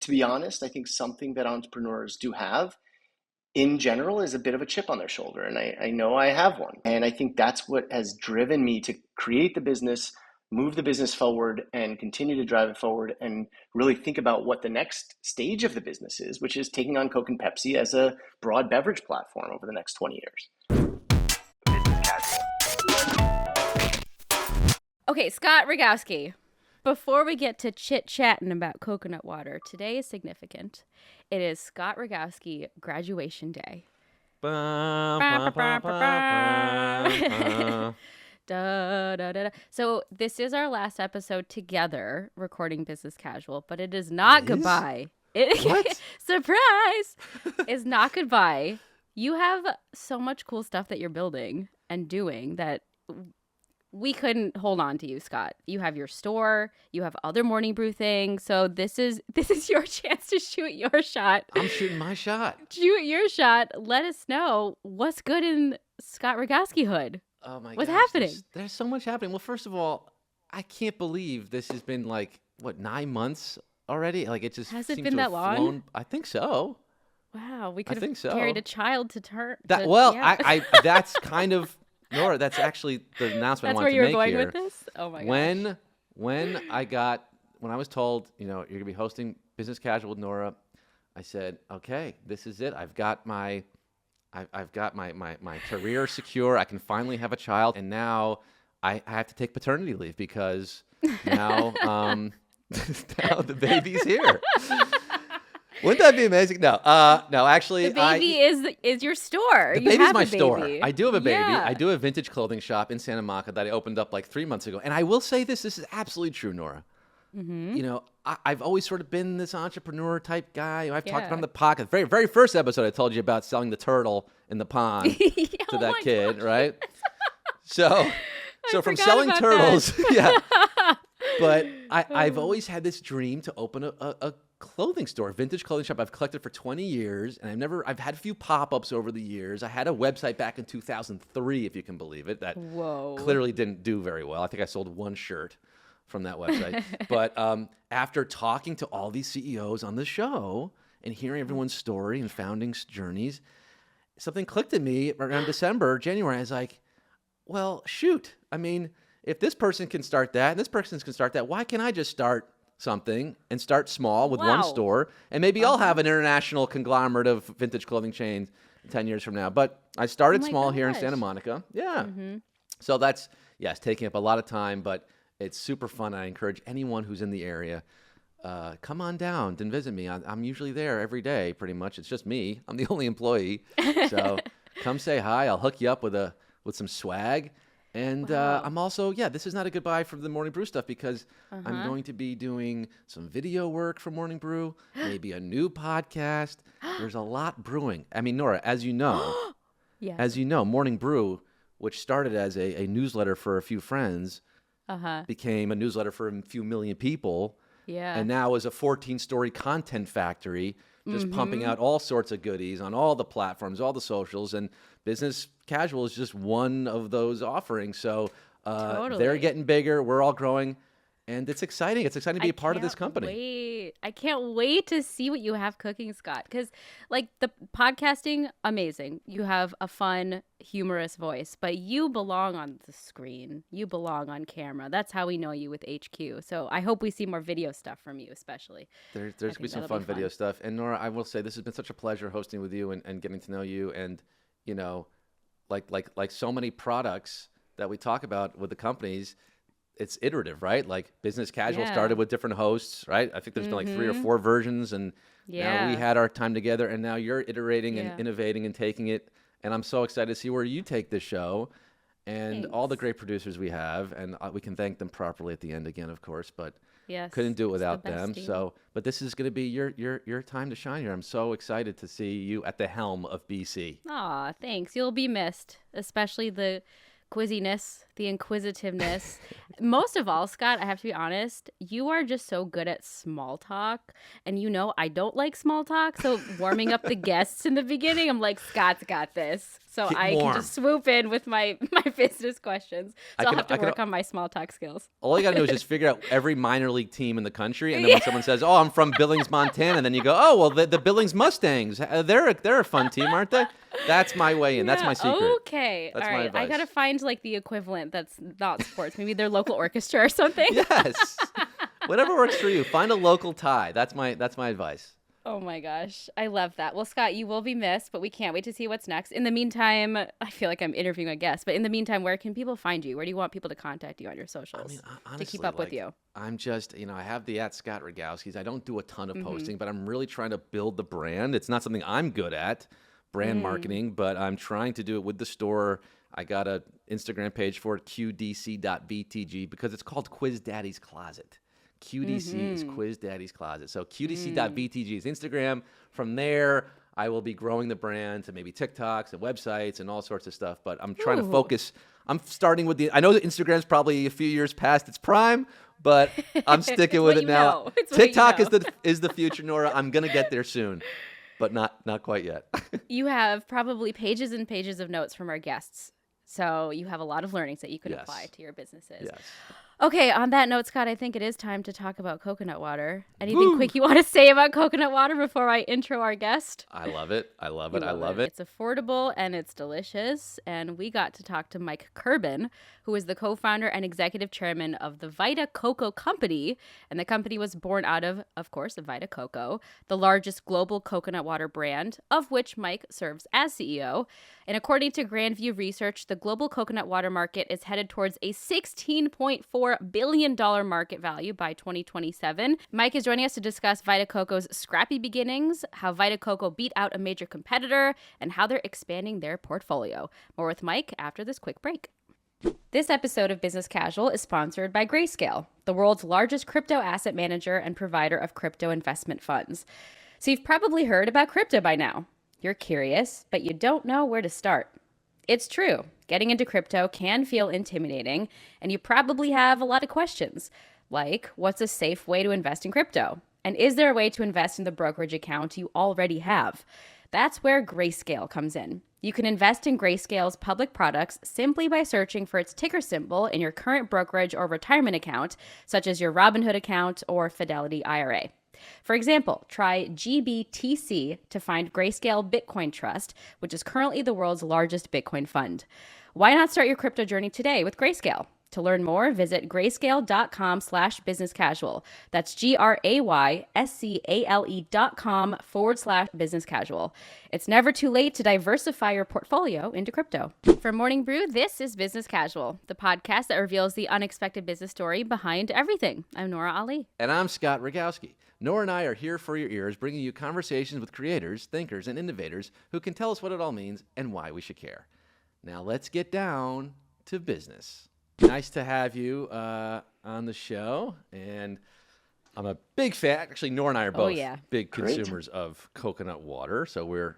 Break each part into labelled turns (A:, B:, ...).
A: to be honest, I think something that entrepreneurs do have in general is a bit of a chip on their shoulder. And I know I have one. And I think that's what has driven me to create the business, move the business forward, and continue to drive it forward, and really think about what the next stage of the business is, which is taking on Coke and Pepsi as a broad beverage platform over the next 20 years.
B: Business casual.
C: Okay, Scott Rogowski. Before we get to chit-chatting about coconut water, today is significant. It is Scott Rogowski graduation day. Da, da, da, da. So this is our last episode together recording Business Casual, but it is not goodbye.
D: What?
C: Surprise! It's not goodbye. You have so much cool stuff that you're building and doing that we couldn't hold on to you, Scott. You have your store, you have other Morning Brew things. So this is your chance to shoot your shot.
D: I'm shooting my shot.
C: Shoot your shot. Let us know what's good in Scott Rogowski hood.
D: Oh my god.
C: What's happening?
D: There's so much happening. Well, first of all, I can't believe this has been 9 months already? Like it just
C: Has it
D: seems
C: been
D: to
C: that
D: have
C: long?
D: flown. I think so.
C: Wow, we
D: I
C: could
D: think so.
C: have carried a child to term.
D: I that's kind of Nora, that's actually the announcement
C: That's
D: I
C: where
D: wanted
C: you
D: to
C: were
D: make
C: going
D: here.
C: with this? Oh my gosh.
D: When I was told, you're going to be hosting Business Casual with Nora, I said, okay, this is it. I've got my career secure. I can finally have a child, and now I have to take paternity leave because now now the baby's here. Wouldn't that be amazing? No, actually,
C: The baby is your store.
D: The
C: You
D: baby's
C: have
D: my
C: a
D: store.
C: baby.
D: I do have a baby.
C: Yeah.
D: I do have a vintage clothing shop in Santa Monica that I opened up 3 months ago. And I will say this is absolutely true, Nora.
C: Mm-hmm.
D: I've always sort of been this entrepreneur type guy. I've talked
C: Yeah.
D: about in the podcast. Very, very first episode, I told you about selling the turtle in the pond to
C: Oh
D: that
C: my
D: kid,
C: gosh.
D: right? So from
C: forgot
D: selling
C: about
D: turtles,
C: that.
D: yeah. But I've always had this dream to open a clothing store, vintage clothing shop. I've collected for 20 years, and I've had a few pop-ups over the years. I had a website back in 2003, if you can believe it, that
C: Whoa.
D: clearly didn't do very well. I think I sold one shirt from that website. But after talking to all these CEOs on the show and hearing everyone's story and founding journeys, something clicked in me around January. I was like, well, shoot. I mean, if this person can start that and this person can start that, why can't I just start something and start small with one
C: Wow.
D: store, and maybe I'll have an international conglomerate of vintage clothing chains 10 years from now. But I started
C: Oh my
D: small here in
C: gosh.
D: Santa Monica. Yeah.
C: Mm-hmm.
D: So that's, yes, taking up a lot of time, but it's super fun. I encourage anyone who's in the area, come on down and visit me. I'm usually there every day, pretty much. It's just me. I'm the only employee. So come say hi. I'll hook you up with some swag. And
C: Wow.
D: I'm also, this is not a goodbye for the Morning Brew stuff because I'm going to be doing some video work for Morning Brew, maybe a new podcast. There's a lot brewing. I mean, Nora, as you know,
C: Yes.
D: Morning Brew, which started as a newsletter for a few friends, became a newsletter for a few million people,
C: Yeah.
D: and now is a 14-story content factory, just pumping out all sorts of goodies on all the platforms, all the socials, and Business Casual is just one of those offerings. So they're
C: Totally.
D: getting bigger, we're all growing, and it's exciting. It's exciting to be a part of this
C: can't
D: company.
C: Wait. I can't wait to see what you have cooking, Scott. Because, the podcasting, amazing. You have a fun, humorous voice, but you belong on the screen. You belong on camera. That's how we know you with HQ. So I hope we see more video stuff from you, especially.
D: There's going to be some fun video stuff. And Nora, I will say this has been such a pleasure hosting with you and getting to know you. And, like so many products that we talk about with the companies, it's iterative, right? Like Business Casual
C: Yeah.
D: started with different hosts, right? I think there's been 3 or 4 versions, and now we
C: Yeah.
D: had our time together, and now you're iterating
C: Yeah.
D: and innovating and taking it. And I'm so excited to see where you take this show and all the
C: Thanks.
D: great producers we have. And we can thank them properly at the end again, of course, but
C: Yes.
D: couldn't do it
C: it's the
D: without
C: best
D: them.
C: team.
D: So, but this is going to be your time to shine here. I'm so excited to see you at the helm of BC.
C: Aw, thanks. You'll be missed, especially the quizziness, the inquisitiveness. Most of all, Scott, I have to be honest, you are just so good at small talk. And I don't like small talk. So warming up the guests in the beginning, I'm like, Scott's got this. So
D: Get
C: I
D: warm.
C: can just swoop in with my business questions. So I'll have to work on my small talk skills.
D: All you got to do is just figure out every minor league team in the country. And then when someone says, oh, I'm from Billings, Montana, and then you go, oh, well, the Billings Mustangs, they're a fun team, aren't they? That's my way in. That's my secret.
C: Okay.
D: That's
C: All
D: my
C: right.
D: advice.
C: I got to find like the equivalent that's not sports. Maybe their local orchestra or something.
D: Yes. Whatever works for you. Find a local tie. That's my advice.
C: Oh my gosh. I love that. Well, Scott, you will be missed, but we can't wait to see what's next. In the meantime, I feel like I'm interviewing a guest, but in the meantime, where can people find you? Where do you want people to contact you on your socials
D: Honestly,
C: to keep up with you?
D: I'm just, I have the @Scott Rogowski's. I don't do a ton of posting, but I'm really trying to build the brand. It's not something I'm good at, brand marketing, but I'm trying to do it with the store. I got an Instagram page for it, qdc.btg, because it's called Quiz Daddy's Closet. QDC is Quiz Daddy's Closet. So qdc.btg is Instagram. From there, I will be growing the brand to maybe TikToks and websites and all sorts of stuff. But I'm trying to focus. I'm starting with I know that Instagram's probably a few years past its prime, but I'm sticking with it now. TikTok is the future, Nora. I'm gonna get there soon, but not quite yet.
C: You have probably pages and pages of notes from our guests. So you have a lot of learnings that you can apply to your businesses.
D: Yes.
C: Okay, on that note, Scott, I think it is time to talk about coconut water. Anything quick you want to say about coconut water before I intro our guest?
D: I love it. I love it.
C: It's affordable and it's delicious. And we got to talk to Mike Kirban, who is the co-founder and executive chairman of the Vita Coco Company. And the company was born out of course, Vita Coco, the largest global coconut water brand, of which Mike serves as CEO. And according to Grandview Research, the global coconut water market is headed towards a $16.4 billion market value by 2027. Mike is joining us to discuss Vita Coco's scrappy beginnings, how Vita Coco beat out a major competitor, and how they're expanding their portfolio. More with Mike after this quick break. This episode of Business Casual is sponsored by Grayscale, the world's largest crypto asset manager and provider of crypto investment funds. So you've probably heard about crypto by now. You're curious, but you don't know where to start. It's true. Getting into crypto can feel intimidating, and you probably have a lot of questions, like what's a safe way to invest in crypto? And is there a way to invest in the brokerage account you already have? That's where Grayscale comes in. You can invest in Grayscale's public products simply by searching for its ticker symbol in your current brokerage or retirement account, such as your Robinhood account or Fidelity IRA. For example, try GBTC to find Grayscale Bitcoin Trust, which is currently the world's largest Bitcoin fund. Why not start your crypto journey today with Grayscale? To learn more, visit grayscale.com/businesscasual. That's grayscale.com/businesscasual. It's never too late to diversify your portfolio into crypto. For Morning Brew, this is Business Casual, the podcast that reveals the unexpected business story behind everything. I'm Nora Ali.
D: And I'm Scott Rogowski. Nora and I are here for your ears, bringing you conversations with creators, thinkers, and innovators who can tell us what it all means and why we should care. Now let's get down to business. Nice to have you on the show, and I'm a big fan. Actually, Nora and I are both big consumers of coconut water, so we're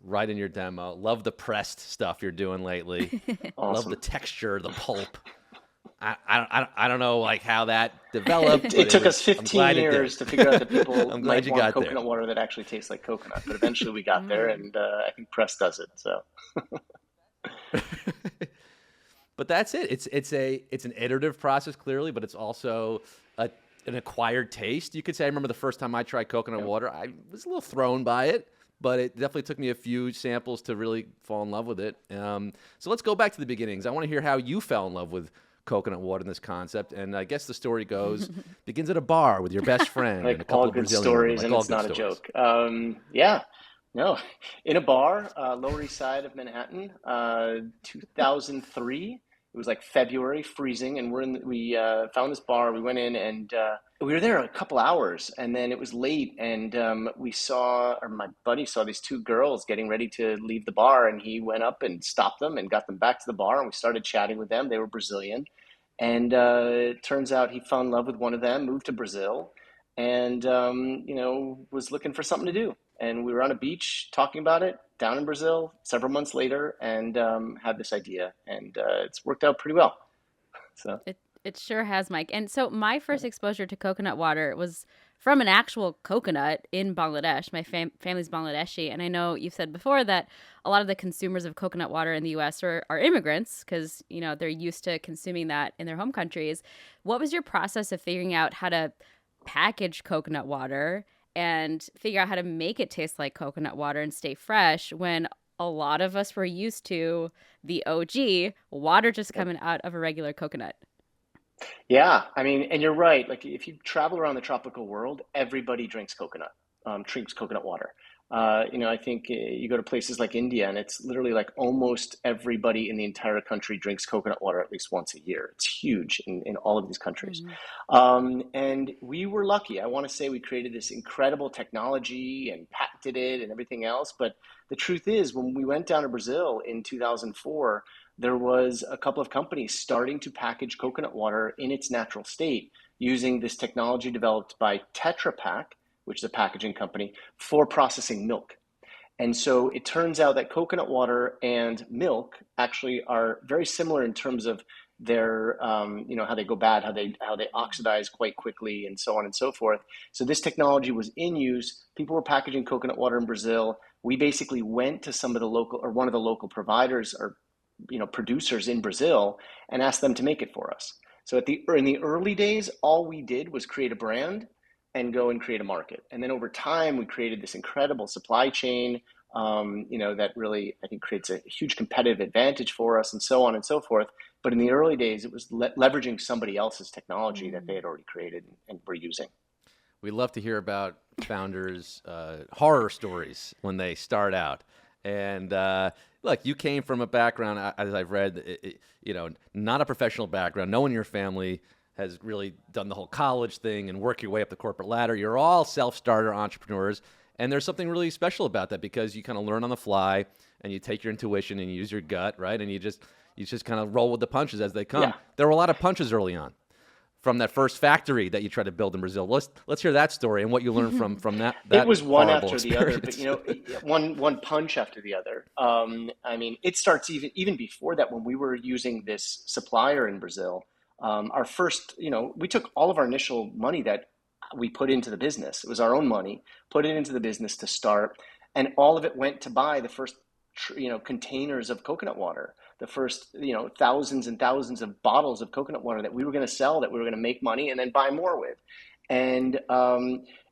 D: right in your demo. Love the pressed stuff you're doing lately.
A: Awesome.
D: Love the texture, the pulp. I don't know like how that developed.
A: It took us 15
D: it
A: years to figure out that people
D: I'm
A: might
D: glad you
A: want
D: got
A: coconut
D: there.
A: water that actually tastes like coconut. But eventually we got there, and I think press does it. So.
D: But that's it. It's an iterative process, clearly, but it's also an acquired taste. You could say, I remember the first time I tried coconut water, I was a little thrown by it, but it definitely took me a few samples to really fall in love with it. So let's go back to the beginnings. I want to hear how you fell in love with coconut water and this concept. And I guess the story goes, begins at a bar with your best friend.
A: Like
D: and a couple
A: all
D: of
A: good
D: Brazilian
A: stories,
D: women,
A: and
D: like
A: it's
D: all
A: not
D: good
A: a
D: stories.
A: joke. Yeah. No, in a bar, Lower East Side of Manhattan, 2003. It was like February, freezing, and we found this bar. We went in, and we were there a couple hours, and then it was late, and my buddy saw these two girls getting ready to leave the bar, and he went up and stopped them and got them back to the bar, and we started chatting with them. They were Brazilian, and it turns out he fell in love with one of them, moved to Brazil, and was looking for something to do. And we were on a beach talking about it. down in Brazil several months later and had this idea, and it's worked out pretty well. So
C: It sure has, Mike. And so my first exposure to coconut water was from an actual coconut in Bangladesh. My family's Bangladeshi, and I know you've said before that a lot of the consumers of coconut water in the U.S. are immigrants because they're used to consuming that in their home countries. What was your process of figuring out how to package coconut water and figure out how to make it taste like coconut water and stay fresh when a lot of us were used to the OG water just coming out of a regular coconut?
A: yeah, I mean, and you're right. Like if you travel around the tropical world, everybody drinks coconut water. I think you go to places like India, and it's literally like almost everybody in the entire country drinks coconut water at least once a year. It's huge in all of these countries.
C: Mhm.
A: And we were lucky. I want to say we created this incredible technology and patented it and everything else. But the truth is, when we went down to Brazil in 2004, there was a couple of companies starting to package coconut water in its natural state using this technology developed by Tetra Pak, which is a packaging company, for processing milk. And so it turns out that coconut water and milk actually are very similar in terms of their, how they go bad, how they oxidize quite quickly, and so on and so forth. So this technology was in use. People were packaging coconut water in Brazil. We basically went to one of the local providers or producers in Brazil and asked them to make it for us. So in the early days, all we did was create a brand and go and create a market. And then over time, we created this incredible supply chain, that really, I think, creates a huge competitive advantage for us and so on and so forth. But in the early days, it was leveraging somebody else's technology that they had already created and were using.
D: We love to hear about founders' horror stories when they start out. And look, you came from a background, as I've read, not a professional background. No one in your family has really done the whole college thing and work your way up the corporate ladder. You're all self-starter entrepreneurs. And there's something really special about that because you kind of learn on the fly and you take your intuition and you use your gut, right? And you just kind of roll with the punches as they come.
A: Yeah.
D: There were a lot of punches early on from that first factory that you tried to build in Brazil. Let's hear that story and what you learned from that.
A: It was one
D: horrible
A: after the other,
D: experience.
A: but one punch after the other. I mean, it starts even before that when we were using this supplier in Brazil. Our first, we took all of our initial money that we put into the business. It was our own money, put it into the business to start, and all of it went to buy the first, containers of coconut water, the first, thousands and thousands of bottles of coconut water that we were going to sell, that we were going to make money and then buy more with. And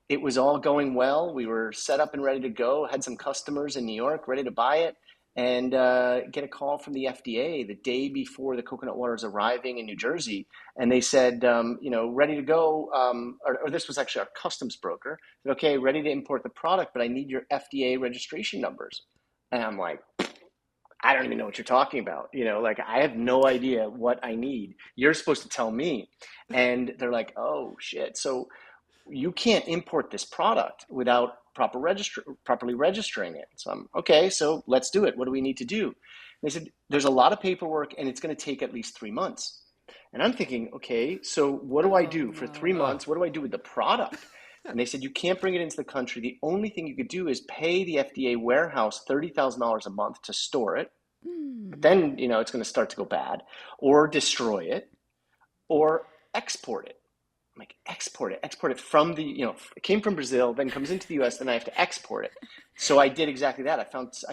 A: it was all going well. We were set up and ready to go, had some customers in New York ready to buy it, and get a call from the FDA the day before the coconut water is arriving in New Jersey. And they said, ready to go, or this was actually our customs broker, said, okay, ready to import the product, but I need your FDA registration numbers. And I'm like, I don't even know what you're talking about. I have no idea what I need. You're supposed to tell me. And they're like, oh, shit. So you can't import this product without properly registering it. So I'm, okay, so let's do it. What do we need to do? And they said, there's a lot of paperwork and it's going to take at least 3 months. And I'm thinking, okay, so what do I do for 3 months? What do I do with the product? And they said, you can't bring it into the country. The only thing you could do is pay the FDA warehouse $30,000 a month to store it. But then, it's going to start to go bad, or destroy it, or export it. I'm like, export it from the, it came from Brazil, then comes into the US, then I have to export it. So I did exactly that. I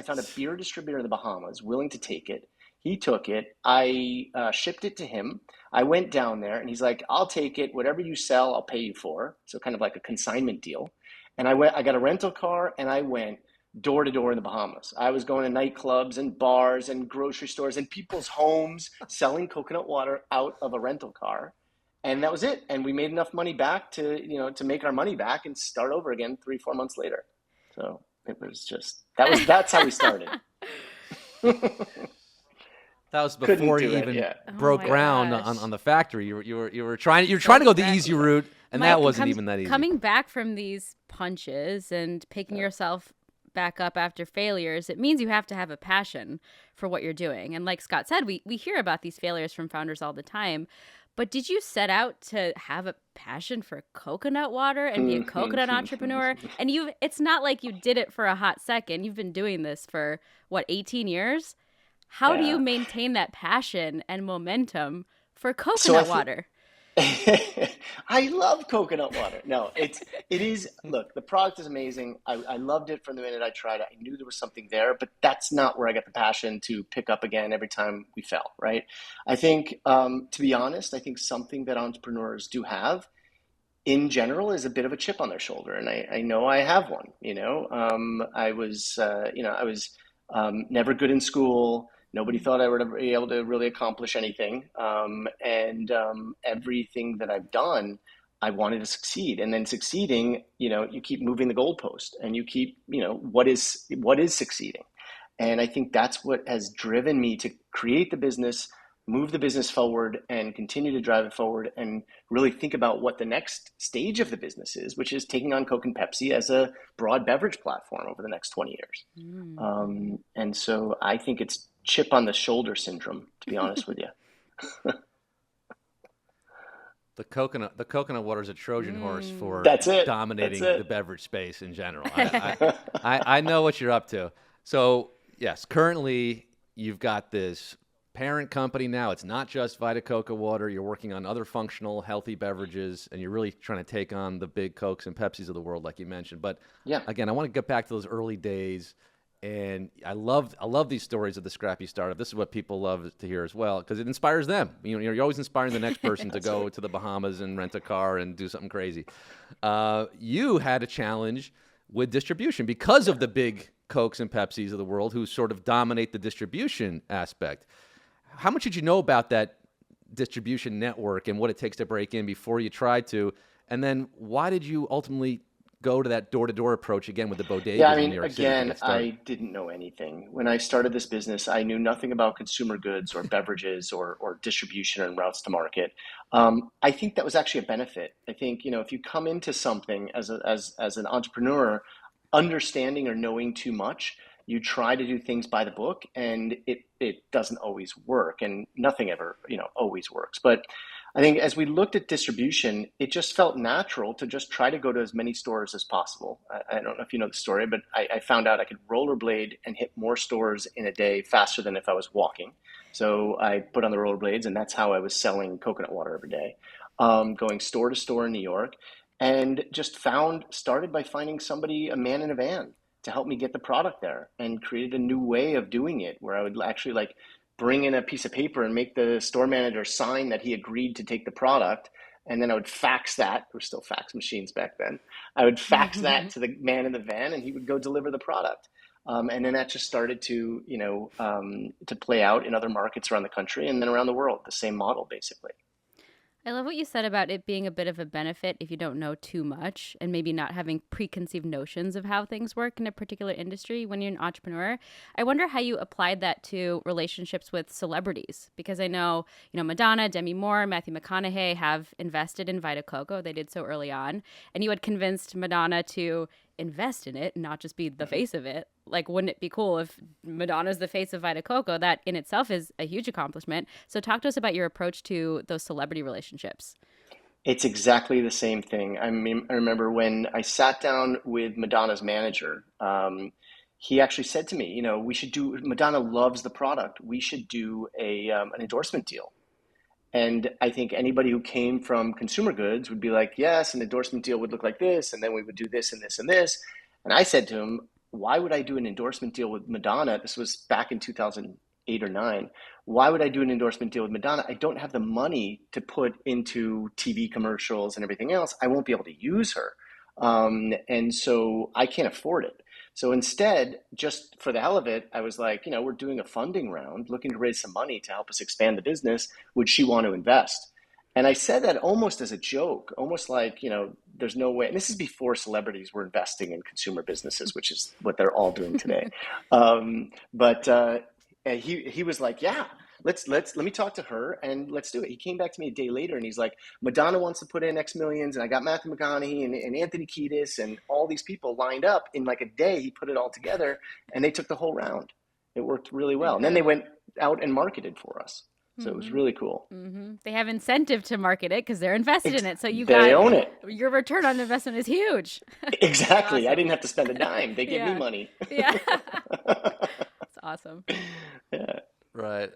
A: found a beer distributor in the Bahamas willing to take it. He took it. I shipped it to him. I went down there and he's like, I'll take it. Whatever you sell, I'll pay you for. So kind of like a consignment deal. And I got a rental car and I went door to door in the Bahamas. I was going to nightclubs and bars and grocery stores and people's homes selling coconut water out of a rental car. And that was it. And we made enough money back to make our money back and start over again 3-4 months later. So it was just, that's how we started.
D: That was before you even broke ground on the factory. You were trying to go the easy route, and
C: Mike,
D: that wasn't even that easy.
C: Coming back from these punches and picking yourself back up after failures, it means you have to have a passion for what you're doing. And like Scott said, we hear about these failures from founders all the time. But did you set out to have a passion for coconut water and be a coconut entrepreneur? And it's not like you did it for a hot second. You've been doing this for what, 18 years? How do you
A: Yeah.
C: maintain that passion and momentum for
A: So I
C: coconut
A: think
C: water?
A: I love coconut water. No, it is. Look, the product is amazing. I loved it from the minute I tried it. I knew there was something there, but that's not where I got the passion to pick up again every time we fell. Right. I think, to be honest, I think something that entrepreneurs do have in general is a bit of a chip on their shoulder, and I know I have one. I was never good in school. Nobody thought I would ever be able to really accomplish anything, and everything that I've done, I wanted to succeed. And then succeeding, you keep moving the goalpost, and you keep, what is succeeding. And I think that's what has driven me to create the business, move the business forward, and continue to drive it forward, and really think about what the next stage of the business is, which is taking on Coke and Pepsi as a broad beverage platform over the next 20 years. And so I think it's chip on the shoulder syndrome, to be honest with you.
D: The coconut water is a Trojan horse for
A: That's it.
D: dominating
A: That's it.
D: the beverage space in general. I know what you're up to. So yes, currently you've got this parent company now. It's not just Vita Coco water. You're working on other functional, healthy beverages, and you're really trying to take on the big Cokes and Pepsis of the world, like you mentioned. But
A: Yeah.
D: again, I want to get back to those early days. And I love these stories of the scrappy startup. This is what people love to hear as well, because it inspires them. You're always inspiring the next person to go to the Bahamas and rent a car and do something crazy. You had a challenge with distribution because of the big Cokes and Pepsis of the world, who sort of dominate the distribution aspect. How much did you know about that distribution network and what it takes to break in before you tried to? And then why did you ultimately go to that door-to-door approach again with the bodegas
A: Yeah, I
D: in
A: mean,
D: New York City to
A: again,
D: get started?
A: I didn't know anything. When I started this business, I knew nothing about consumer goods or beverages or distribution and routes to market. I think that was actually a benefit. I think, if you come into something as an entrepreneur, understanding or knowing too much, you try to do things by the book, and it doesn't always work, and nothing ever, always works. But I think as we looked at distribution, it just felt natural to just try to go to as many stores as possible. I don't know if you know the story, but I found out I could rollerblade and hit more stores in a day faster than if I was walking. So I put on the rollerblades, and that's how I was selling coconut water every day, going store to store in New York, and just started by finding somebody, a man in a van, to help me get the product there, and created a new way of doing it where I would actually bring in a piece of paper and make the store manager sign that he agreed to take the product. And then I would fax that. There were still fax machines back then. I would fax that to the man in the van, and he would go deliver the product. And then that just started to play out in other markets around the country and then around the world, the same model, basically.
C: I love what you said about it being a bit of a benefit if you don't know too much and maybe not having preconceived notions of how things work in a particular industry when you're an entrepreneur. I wonder how you applied that to relationships with celebrities, because I know, Madonna, Demi Moore, Matthew McConaughey have invested in Vita Coco. They did so early on. And you had convinced Madonna to invest in it and not just be the face of it. Like, wouldn't it be cool if Madonna's the face of Vita Coco? That in itself is a huge accomplishment. So talk to us about your approach to those celebrity relationships.
A: It's exactly the same thing. I mean, I remember when I sat down with Madonna's manager, he actually said to me, Madonna loves the product. We should do an endorsement deal. And I think anybody who came from consumer goods would be like, yes, an endorsement deal would look like this, and then we would do this and this and this. And I said to him, why would I do an endorsement deal with Madonna? This was back in 2008 or 9. Why would I do an endorsement deal with Madonna? I don't have the money to put into TV commercials and everything else. I won't be able to use her. And so I can't afford it. So instead, just for the hell of it, I was like, we're doing a funding round, looking to raise some money to help us expand the business. Would she want to invest? And I said that almost as a joke, almost like, there's no way. And this is before celebrities were investing in consumer businesses, which is what they're all doing today. But he was like, yeah, let me talk to her and let's do it. He came back to me a day later and he's like, Madonna wants to put in X millions, and I got Matthew McConaughey and Anthony Kiedis and all these people lined up in like a day. He put it all together and they took the whole round. It worked really well. And then they went out and marketed for us. So it was really cool.
C: They have incentive to market it because they're invested in it. So
A: They own it.
C: your return on investment is huge.
A: Exactly. I
C: Awesome.
A: didn't have to spend a dime. They give me
C: Yeah.
A: money.
C: Yeah. It's awesome.
A: Yeah.
D: Right.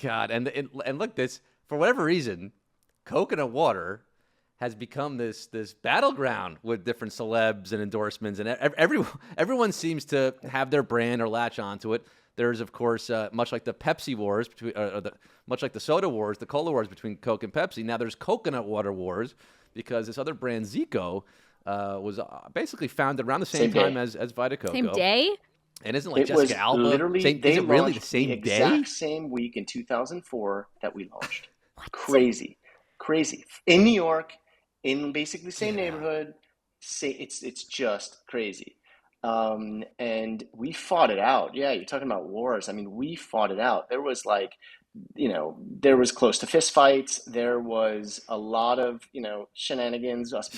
D: God, and look, this for whatever reason, coconut water has become this battleground with different celebs and endorsements, and everyone seems to have their brand or latch onto it. There's of course much like the Pepsi wars between, much like the soda wars, the cola wars between Coke and Pepsi. Now there's coconut water wars because this other brand Zico was basically founded around the same
A: Same
D: time
A: day.
D: as Vita Coco.
C: Same day?
D: And isn't like
A: It was
D: Jessica Alba?
A: literally,
D: Is
A: they
D: it really the
A: launched
D: same
A: the
D: day?
A: exact same week in 2004 that we launched. Crazy. In New York, in basically the same neighborhood. It's just crazy. And we fought it out. Yeah, you're talking about wars. I mean, we fought it out. There was like, there was close to fist fights. There was a lot of, shenanigans, us,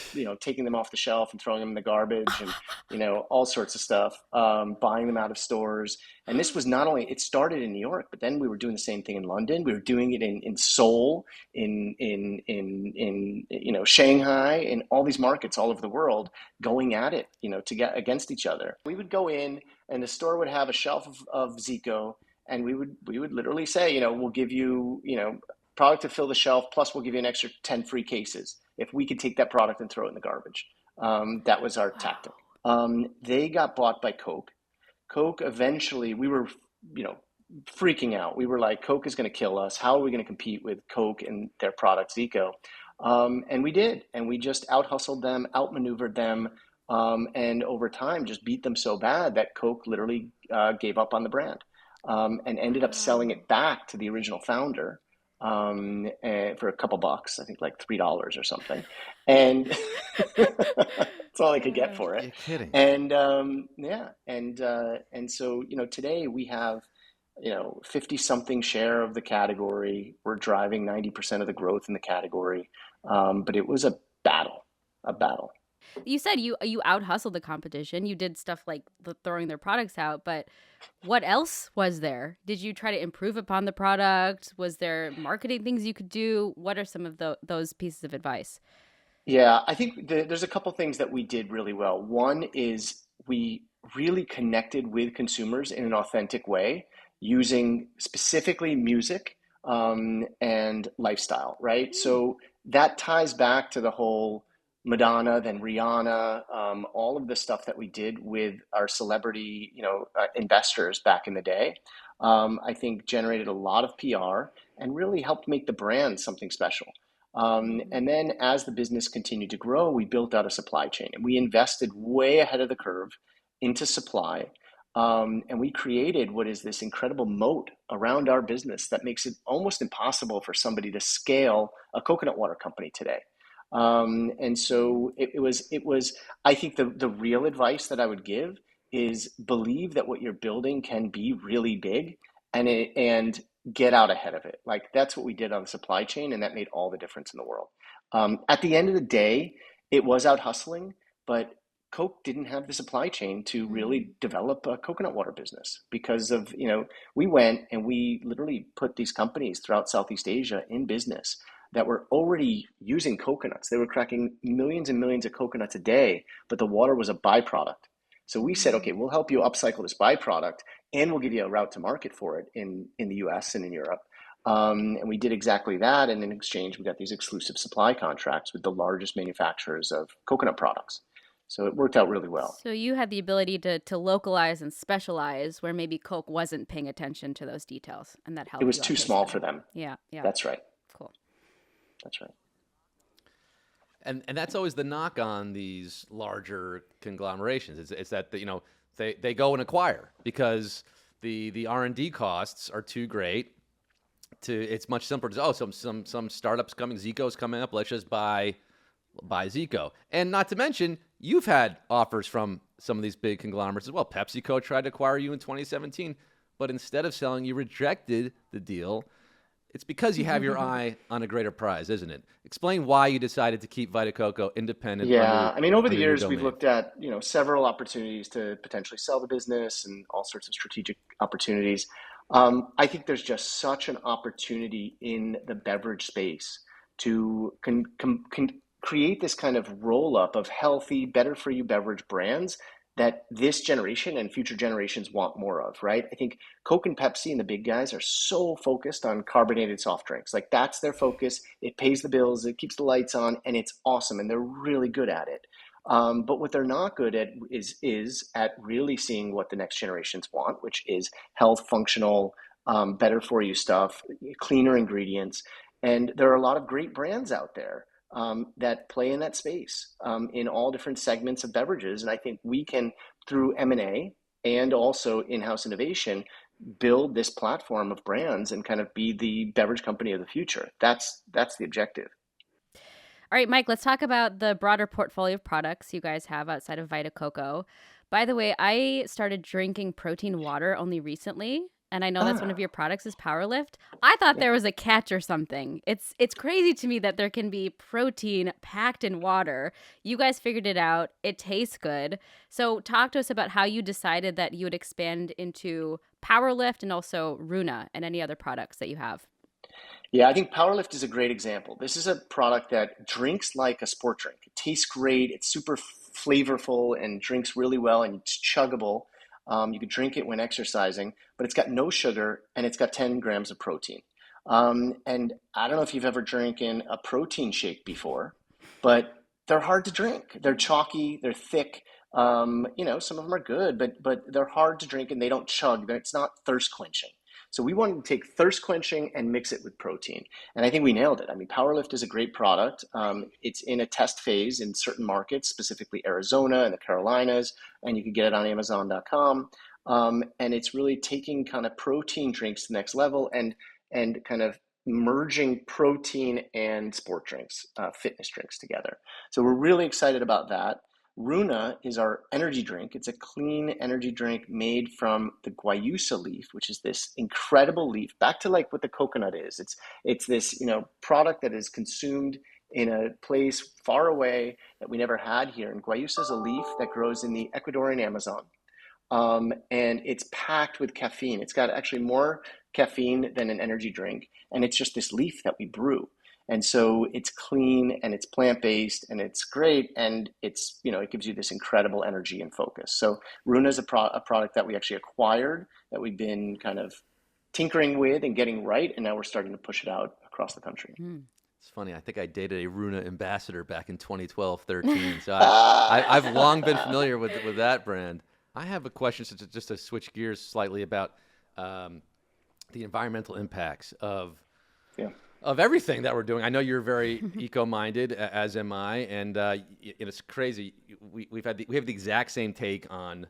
A: taking them off the shelf and throwing them in the garbage and, all sorts of stuff, buying them out of stores. And this was not only, it started in New York, but then we were doing the same thing in London. We were doing it in Seoul, in Shanghai, in all these markets all over the world, going at it, to get against each other. We would go in and the store would have a shelf of Zico. And we would literally say, we'll give you, product to fill the shelf, plus we'll give you an extra 10 free cases if we could take that product and throw it in the garbage. That was our tactic. They got bought by Coke. Coke eventually, we were, freaking out. We were like, Coke is going to kill us. How are we going to compete with Coke and their product Zico? And we did. And we just out-hustled them, outmaneuvered them, and over time just beat them so bad that Coke literally gave up on the brand. And ended up selling it back to the original founder for a couple bucks, I think like $3 or something. And that's all I could get for it.
D: You're kidding.
A: And and so today we have 50-something share of the category. We're driving 90% of the growth in the category. But it was a battle.
C: You said you out hustled the competition. You did stuff like throwing their products out, but what else was there? Did you try to improve upon the product? Was there marketing things you could do? What are some of those pieces of advice?
A: Yeah, I think there's a couple things that we did really well. One is we really connected with consumers in an authentic way using specifically music and lifestyle, right? So that ties back to the whole Madonna, then Rihanna, all of the stuff that we did with our celebrity, investors back in the day, I think generated a lot of PR and really helped make the brand something special. And then as the business continued to grow, we built out a supply chain and we invested way ahead of the curve into supply. And we created what is this incredible moat around our business that makes it almost impossible for somebody to scale a coconut water company today. And so it was, I think the real advice that I would give is believe that what you're building can be really big and get out ahead of it. Like that's what we did on the supply chain, and that made all the difference in the world. At the end of the day, it was out hustling, but Coke didn't have the supply chain to really develop a coconut water business because of, we went and we literally put these companies throughout Southeast Asia in business that were already using coconuts. They were cracking millions and millions of coconuts a day, but the water was a byproduct. So we said, okay, we'll help you upcycle this byproduct and we'll give you a route to market for it in the US and in Europe. And we did exactly that. And in exchange, we got these exclusive supply contracts with the largest manufacturers of coconut products. So it worked out really well.
C: So you had the ability to localize and specialize where maybe Coke wasn't paying attention to those details, and that helped.
A: It was
C: you
A: too
C: outpace
A: small
C: them.
A: for them.
C: Yeah.
A: That's right.
C: Cool.
A: That's right.
D: And that's always the knock on these larger conglomerations. It's that they go and acquire because the R&D costs are too great. It's much simpler to some startups coming, Zico's coming up. Let's just buy Zico. And not to mention, you've had offers from some of these big conglomerates as well. PepsiCo tried to acquire you in 2017, but instead of selling, you rejected the deal. It's because you have your eye on a greater prize, isn't it? Explain why you decided to keep Vita Coco independent.
A: Yeah, I mean, over the years, we've looked at several opportunities to potentially sell the business and all sorts of strategic opportunities. I think there's just such an opportunity in the beverage space to create this kind of roll up of healthy, better for you beverage brands that this generation and future generations want more of, right? I think Coke and Pepsi and the big guys are so focused on carbonated soft drinks. Like that's their focus. It pays the bills, it keeps the lights on, and it's awesome, and they're really good at it. But what they're not good at is at really seeing what the next generations want, which is health, functional, better for you stuff, cleaner ingredients. And there are a lot of great brands out there that play in that space in all different segments of beverages. And I think we can, through M&A and also in-house innovation, build this platform of brands and kind of be the beverage company of the future. That's the objective.
C: All right, Mike, let's talk about the broader portfolio of products you guys have outside of Vita Coco. By the way, I started drinking protein water only recently, and I know that's one of your products is Powerlift. I thought there was a catch or something. It's crazy to me that there can be protein packed in water. You guys figured it out. It tastes good. So talk to us about how you decided that you would expand into Powerlift and also Runa and any other products that you have.
A: Yeah, I think Powerlift is a great example. This is a product that drinks like a sport drink. It tastes great. It's super flavorful and drinks really well, and it's chuggable. You could drink it when exercising, but it's got no sugar and it's got 10 grams of protein. And I don't know if you've ever drinking a protein shake before, but they're hard to drink. They're chalky, they're thick. Some of them are good, but they're hard to drink and they don't chug. It's not thirst quenching. So we wanted to take thirst quenching and mix it with protein. And I think we nailed it. I mean, Powerlift is a great product. It's in a test phase in certain markets, specifically Arizona and the Carolinas, and you can get it on Amazon.com. And it's really taking kind of protein drinks to the next level and kind of merging protein and sport drinks, fitness drinks together. So we're really excited about that. Runa is our energy drink. It's a clean energy drink made from the guayusa leaf, which is this incredible leaf. Back to like what the coconut is. It's this product that is consumed in a place far away that we never had here. And guayusa is a leaf that grows in the Ecuadorian Amazon, and it's packed with caffeine. It's got actually more caffeine than an energy drink, and it's just this leaf that we brew. And so it's clean and it's plant-based and it's great, and it gives you this incredible energy and focus. So Runa is a product that we actually acquired that we've been kind of tinkering with and getting right, and now we're starting to push it out across the country.
D: It's funny. I think I dated a Runa ambassador back in 2012, 13. So I've long been familiar with that brand. I have a question, just to switch gears slightly about the environmental impacts of everything that we're doing. I know you're very eco-minded, as am I, and it's crazy. We have the exact same take on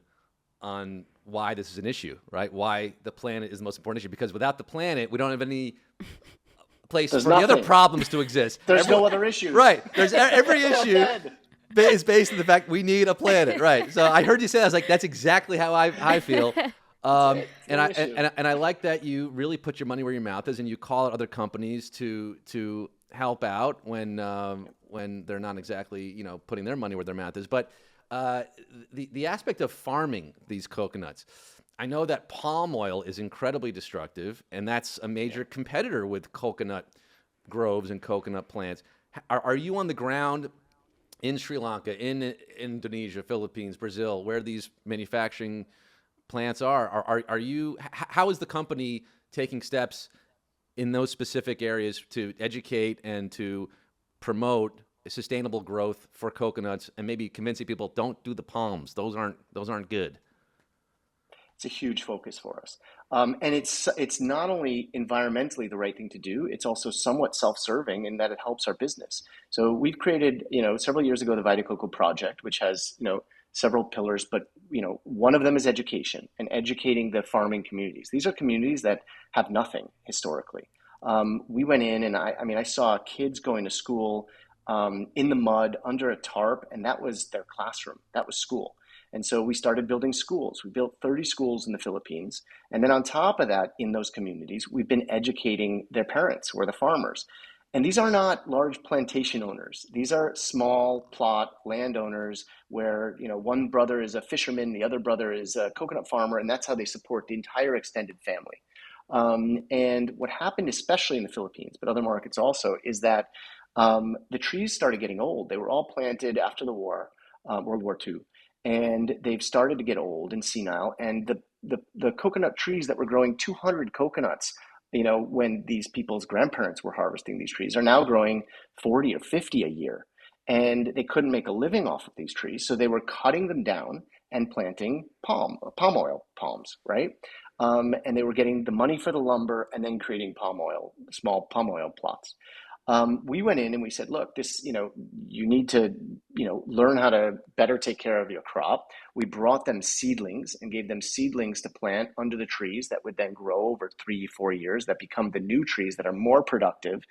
D: why this is an issue, right? Why the planet is the most important issue. Because without the planet, we don't have any place for the other problems to exist.
A: There's no other issues.
D: Right. There's every issue is based on the fact we need a planet, right? So I heard you say that. I was like, that's exactly how I feel. And I like that you really put your money where your mouth is, and you call out other companies to help out when they're not exactly putting their money where their mouth is. But the aspect of farming these coconuts, I know that palm oil is incredibly destructive, and that's a major competitor with coconut groves and coconut plants. Are you on the ground in Sri Lanka, in Indonesia, Philippines, Brazil, where these manufacturing plants are you? How is the company taking steps in those specific areas to educate and to promote sustainable growth for coconuts, and maybe convincing people don't do the palms? Those aren't good.
A: It's a huge focus for us, and it's not only environmentally the right thing to do; it's also somewhat self-serving in that it helps our business. So we've created, several years ago, the Vita Coco Project, which has several pillars, but one of them is education and educating the farming communities. These are communities that have nothing historically. We went in and I saw kids going to school in the mud under a tarp, and that was their classroom. That was school. And so we started building schools. We built 30 schools in the Philippines. And then on top of that, in those communities, we've been educating their parents who are the farmers. And these are not large plantation owners. These are small plot landowners where, one brother is a fisherman, the other brother is a coconut farmer, and that's how they support the entire extended family. And what happened, especially in the Philippines, but other markets also, is that the trees started getting old. They were all planted after the war, World War II, and they've started to get old and senile. And the coconut trees that were growing 200 coconuts, when these people's grandparents were harvesting these trees, are now growing 40 or 50 a year. And they couldn't make a living off of these trees, so they were cutting them down and planting palm oil palms, right? And they were getting the money for the lumber and then creating small palm oil plots. We went in and we said, look, you need to, learn how to better take care of your crop. We brought them seedlings and gave them seedlings to plant under the trees that would then grow over 3-4 years, that become the new trees that are more productive,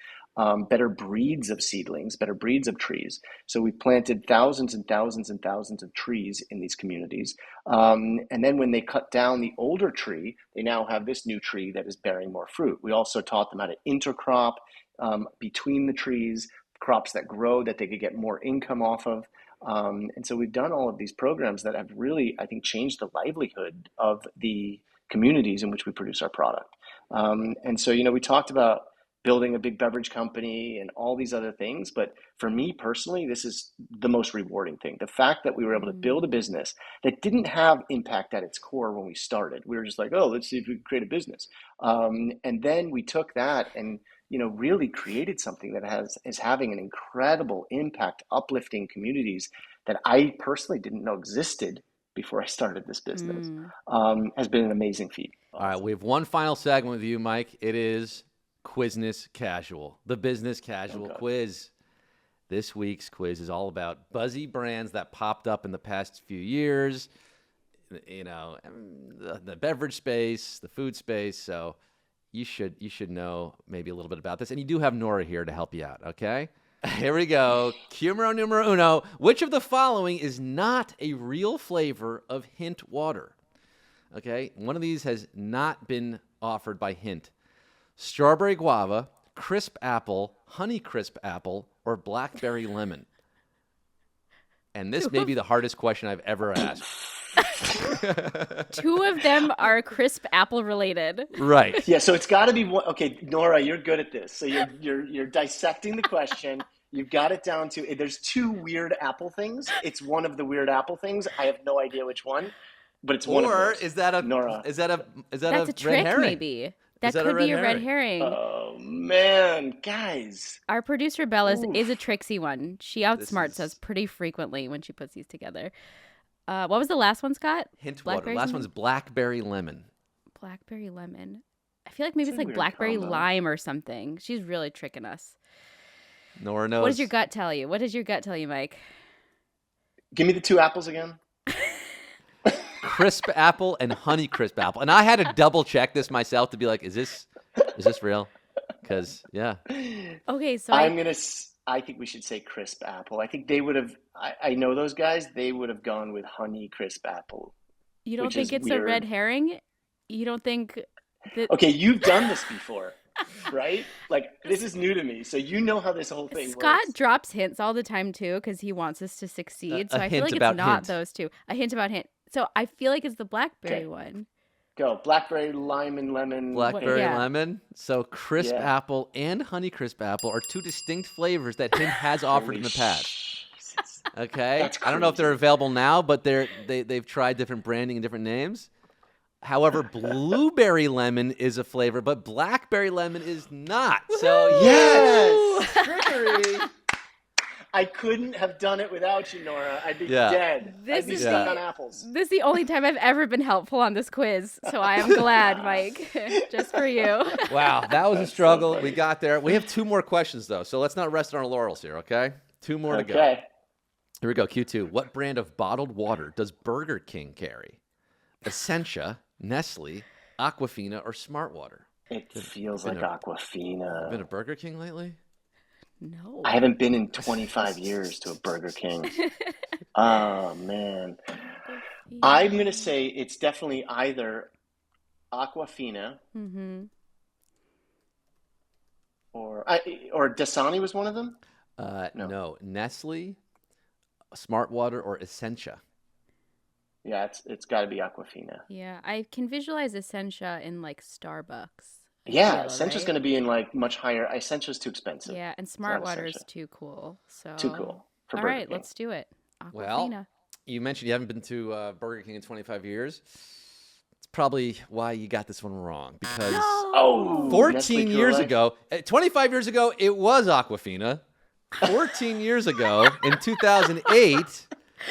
A: better breeds of seedlings, better breeds of trees. So we planted thousands and thousands and thousands of trees in these communities. And then when they cut down the older tree, they now have this new tree that is bearing more fruit. We also taught them how to intercrop between the trees, crops that grow that they could get more income off of. And so we've done all of these programs that have really, I think, changed the livelihood of the communities in which we produce our product. And so, we talked about building a big beverage company and all these other things. But for me personally, this is the most rewarding thing. The fact that we were able to build a business that didn't have impact at its core when we started. We were just like, oh, let's see if we can create a business. And then we took that and really created something that is having an incredible impact, uplifting communities that I personally didn't know existed before I started this business. Has been an amazing feat.
D: All right, we have one final segment with you, Mike. It is Quizness Casual, the business casual quiz. This week's quiz is all about buzzy brands that popped up in the past few years, the beverage space, the food space. So you should know maybe a little bit about this. And you do have Nora here to help you out, okay? Here we go. Cumero numero uno. Which of the following is not a real flavor of Hint water? Okay, one of these has not been offered by Hint. Strawberry guava, crisp apple, honey crisp apple, or blackberry lemon? And this may be the hardest question I've ever asked.
C: Two of them are crisp apple related.
D: Right.
A: Yeah, so it's got to be one. Okay, Nora, you're good at this. So you're dissecting the question. You've got it down to there's two weird apple things. It's one of the weird apple things. I have no idea which one, but it's one of those.
D: Or is that a
A: Nora?
C: That's a trick,
D: red herring?
C: maybe. That could be a red herring.
A: Oh man, guys!
C: Our producer Bella is a tricksy one. She outsmarts us pretty frequently when she puts these together. What was the last one, Scott?
D: Hint water. Last one's blackberry lemon.
C: Blackberry lemon. I feel like maybe it's like blackberry lime or something. She's really tricking us.
D: Nora knows.
C: What does your gut tell you? What does your gut tell you, Mike?
A: Give me the two apples again.
D: Crisp apple and honey crisp apple. And I had to double check this myself to be like, is this real? Because, yeah.
C: Okay, so
A: I think we should say crisp apple. I think they would have, I know those guys, they would have gone with honey crisp apple.
C: You don't think it's weird. A red herring? You don't think that...
A: Okay, you've done this before, right? Like, this is new to me, so you know how this whole thing works.
C: Scott drops hints all the time, too, because he wants us to succeed. So I feel like it's not those two. A hint about hint. So I feel like it's the blackberry one.
A: Go. Blackberry, lime, and lemon.
D: Blackberry, lemon. So crisp apple and honey crisp apple are two distinct flavors that Hint has offered in the past. Okay? I don't know if they're available now, but they've tried different branding and different names. However, blueberry lemon is a flavor, but blackberry lemon is not.
C: Woo-hoo!
D: So yes! Trickery!
A: I couldn't have done it without you, Nora. I'd be dead. I'd be stuck on apples.
C: This is the only time I've ever been helpful on this quiz, so I am glad, Mike, just for you.
D: Wow, that was a struggle. So we got there. We have two more questions, though, so let's not rest on our laurels here, okay? Two more to go. Here we go, Q2. What brand of bottled water does Burger King carry? Essentia, Nestle, Aquafina, or Smart Water?
A: It feels like Aquafina.
D: Been a Burger King lately?
C: No.
A: I haven't been in 25 years to a Burger King. Oh, man. I'm going to say it's definitely either Aquafina or Dasani was one of them?
D: No. Nestle, Smart Water, or Essentia.
A: Yeah, it's got to be Aquafina.
C: Yeah, I can visualize Essentia in like Starbucks.
A: Yeah,
C: Feel,
A: Essentia is
C: right?
A: going to be in like much higher. Essentia is too expensive.
C: Yeah, and
A: It's not
C: Smart Water is
A: Essentia.
C: too cool.
A: Too
C: So,
A: cool for
C: all
A: Burger
C: right,
A: King.
C: let's do it.
D: Well,
C: Aquafina.
D: you mentioned you haven't been to Burger King in 25 years. It's probably why you got this one wrong because
A: Oh, Nestle
D: 14
A: Pure
D: years
A: Life.
D: ago, 25 years ago, it was Aquafina. 14 years ago, in 2008,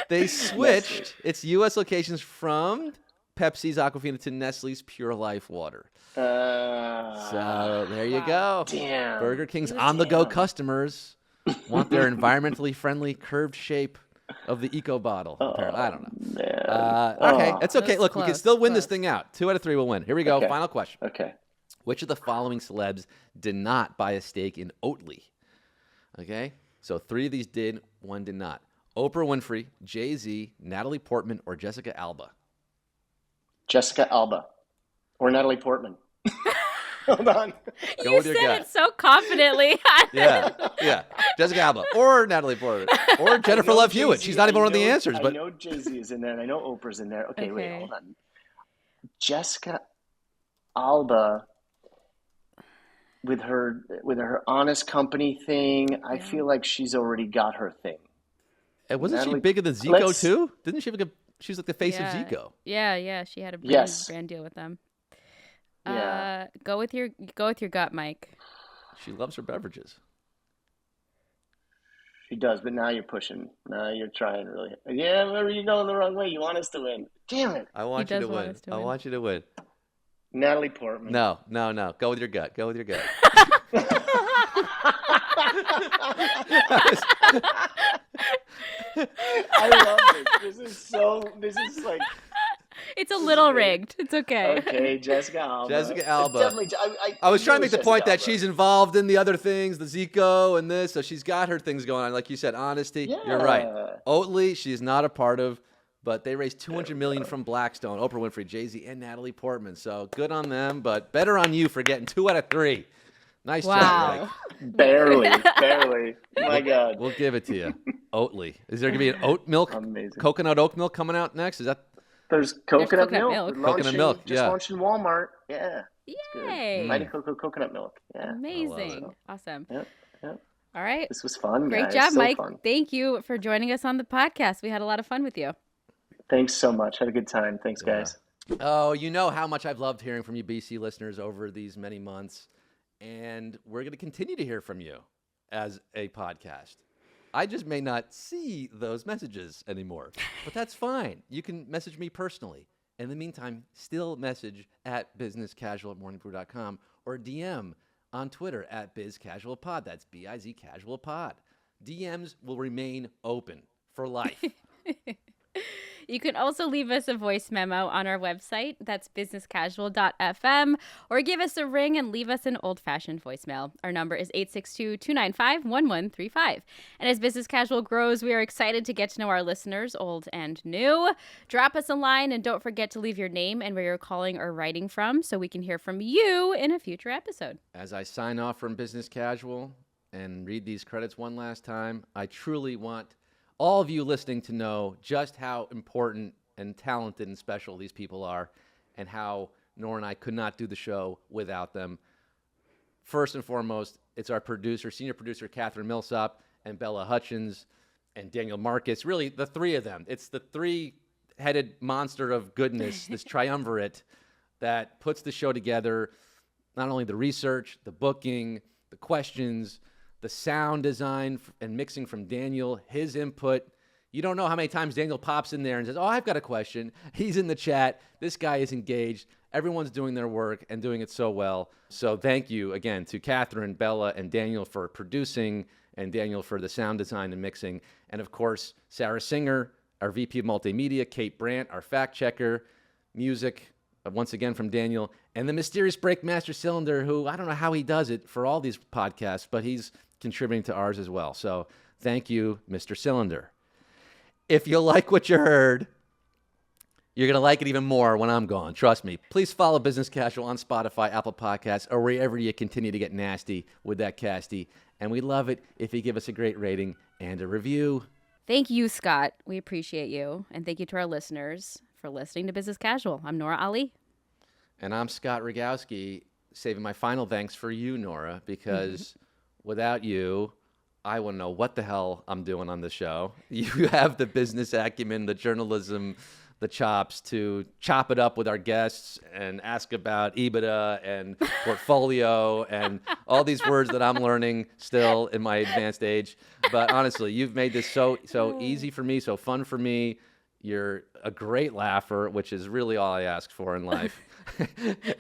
D: they switched its U.S. locations from Pepsi's Aquafina to Nestle's Pure Life water. So there you
C: Wow.
D: go.
A: Damn.
D: Burger King's on-the-go
A: Damn.
D: customers want their environmentally friendly curved shape of the eco bottle. Apparently, I don't know.
A: Man.
D: Okay,
A: Oh.
D: it's okay.
C: That's
D: Look, we can
C: close,
D: still win this
C: close.
D: thing out. 2 out of 3 will win. Here we go.
A: Okay.
D: Final question.
A: Okay.
D: Which of the following celebs did not buy a stake in Oatly? Okay, so 3 of these did, 1 did not. Oprah Winfrey, Jay-Z, Natalie Portman, or Jessica Alba?
A: Jessica Alba or Natalie Portman. Hold on.
D: Go
C: You
D: with your
C: said
D: gut.
C: it so confidently.
D: Yeah. Jessica Alba or Natalie Portman or Jennifer Love Hewitt. She's not even one of the answers,
A: I
D: but
A: know Jay-Z is in there, and I know Oprah's in there. Okay, wait,
C: Okay.
A: hold on. Jessica Alba with her honest company thing, I feel like she's already got her thing.
D: wasn't she
A: Natalie-
D: bigger than Zico
A: let's-
D: too? Didn't she have she was like the face
C: Yeah.
D: of Zico?
C: Yeah, she had a
A: Yes.
C: brand deal with them.
A: Yeah.
C: Go with your gut, Mike.
D: She loves her beverages.
A: She does, but now you're pushing. Now you're trying really. Yeah, remember you're going the wrong way. You want us to win. Damn it.
D: I want you
C: does
D: to
C: want
D: win.
C: us to
D: I
C: win.
D: want you to win.
A: Natalie Portman.
D: No. Go with your gut. Go with your gut.
A: I love this. This is like,
C: It's a little rigged. It's okay.
A: okay, Jessica Alba.
D: Jessica
A: It's
D: Alba.
A: definitely,
D: I was
A: knew
D: trying
A: it
D: to make the
A: Jessica
D: point that
A: Alba.
D: she's involved in the other things, the Zico and this, so she's got her things going on. Like you said, honesty. You're right.
A: Yeah.
D: Oatly, she's not a part of, but they raised $200 million from Blackstone, Oprah Winfrey, Jay-Z, and Natalie Portman. So good on them, but better on you for getting 2 out of 3. Nice job,
C: Wow.
D: Mike.
A: Barely. My God.
D: We'll give it to you. Oatly. Is there going to be an oat milk,
A: Amazing.
D: coconut oat milk coming out next? Is that
A: There's coconut
C: coconut
A: milk.
C: milk.
A: We're
D: Coconut
A: launching-
D: milk,
A: Just
D: yeah.
A: launched in Walmart. Yeah. It's
C: Yay.
A: good. Mighty Cocoa coconut milk. Yeah.
C: Amazing. Awesome.
A: Yep.
C: All right.
A: This was fun,
C: Great
A: guys.
C: job,
A: So
C: Mike.
A: fun.
C: Thank you for joining us on the podcast. We had a lot of fun with you.
A: Thanks so much. Had a good time. Thanks, guys.
D: Oh, you know how much I've loved hearing from you, BC listeners, over these many months. And we're going to continue to hear from you as a podcast. I just may not see those messages anymore, but that's fine. You can message me personally. In the meantime, still message at businesscasual@morningbrew.com or DM on Twitter at bizcasualpod. That's BIZ casualpod. DMs will remain open for life.
C: You can also leave us a voice memo on our website. That's businesscasual.fm, or give us a ring and leave us an old-fashioned voicemail. Our number is 862-295-1135. And as Business Casual grows, we are excited to get to know our listeners, old and new. Drop us a line, and don't forget to leave your name and where you're calling or writing from so we can hear from you in a future episode.
D: As I sign off from Business Casual and read these credits one last time, I truly want all of you listening to know just how important and talented and special these people are and how Nora and I could not do the show without them. First and foremost, it's our producer, senior producer, Catherine Millsop, and Bella Hutchins, and Daniel Marcus. Really, the 3 of them. It's the 3-headed monster of goodness, this triumvirate that puts the show together. Not only the research, the booking, the questions, the sound design and mixing from Daniel, his input. You don't know how many times Daniel pops in there and says, oh, I've got a question. He's in the chat. This guy is engaged. Everyone's doing their work and doing it so well. So thank you again to Catherine, Bella, and Daniel for producing, and Daniel for the sound design and mixing. And of course, Sarah Singer, our VP of Multimedia, Kate Brandt, our fact checker, music, once again from Daniel, and the mysterious Breakmaster Cylinder, who I don't know how he does it for all these podcasts, but he's contributing to ours as well. So thank you, Mr. Cylinder. If you like what you heard, you're going to like it even more when I'm gone. Trust me. Please follow Business Casual on Spotify, Apple Podcasts, or wherever you continue to get nasty with that casty. And we love it if you give us a great rating and a review.
C: Thank you, Scott. We appreciate you. And thank you to our listeners for listening to Business Casual. I'm Nora Ali.
D: And I'm Scott Rogowski. saving my final thanks for you, Nora, because without you, I wouldn't know what the hell I'm doing on the show. You have the business acumen, the journalism, the chops to chop it up with our guests and ask about EBITDA and portfolio and all these words that I'm learning still in my advanced age. But honestly, you've made this so easy for me, so fun for me. You're a great laugher, which is really all I ask for in life.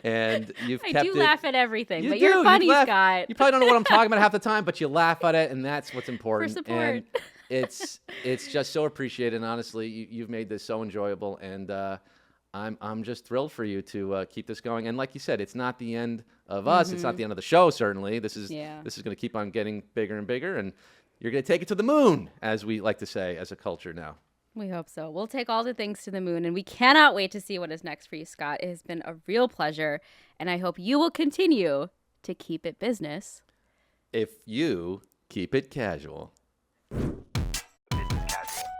D: And you've
C: I
D: kept
C: do
D: it.
C: laugh at everything,
D: You
C: but
D: do.
C: you're funny,
D: You laugh.
C: Scott.
D: You probably don't know what I'm talking about half the time, but you laugh at it, and that's what's important.
C: For support.
D: And it's just so appreciated. And honestly, you've made this so enjoyable, and I'm just thrilled for you to keep this going. And like you said, it's not the end of us. It's not the end of the show. Certainly, this is going to keep on getting bigger and bigger, and you're going to take it to the moon, as we like to say as a culture now.
C: We hope so. We'll take all the things to the moon, and we cannot wait to see what is next for you, Scott. It has been a real pleasure, and I hope you will continue to keep it business.
D: If you keep it casual.
B: Business casual.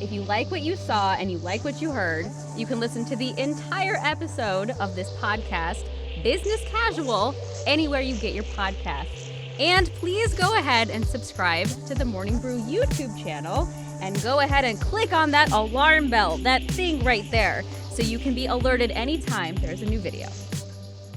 C: If you like what you saw and you like what you heard, you can listen to the entire episode of this podcast, Business Casual, anywhere you get your podcasts. And please go ahead and subscribe to the Morning Brew YouTube channel and go ahead and click on that alarm bell, that thing right there, so you can be alerted anytime there's a new video.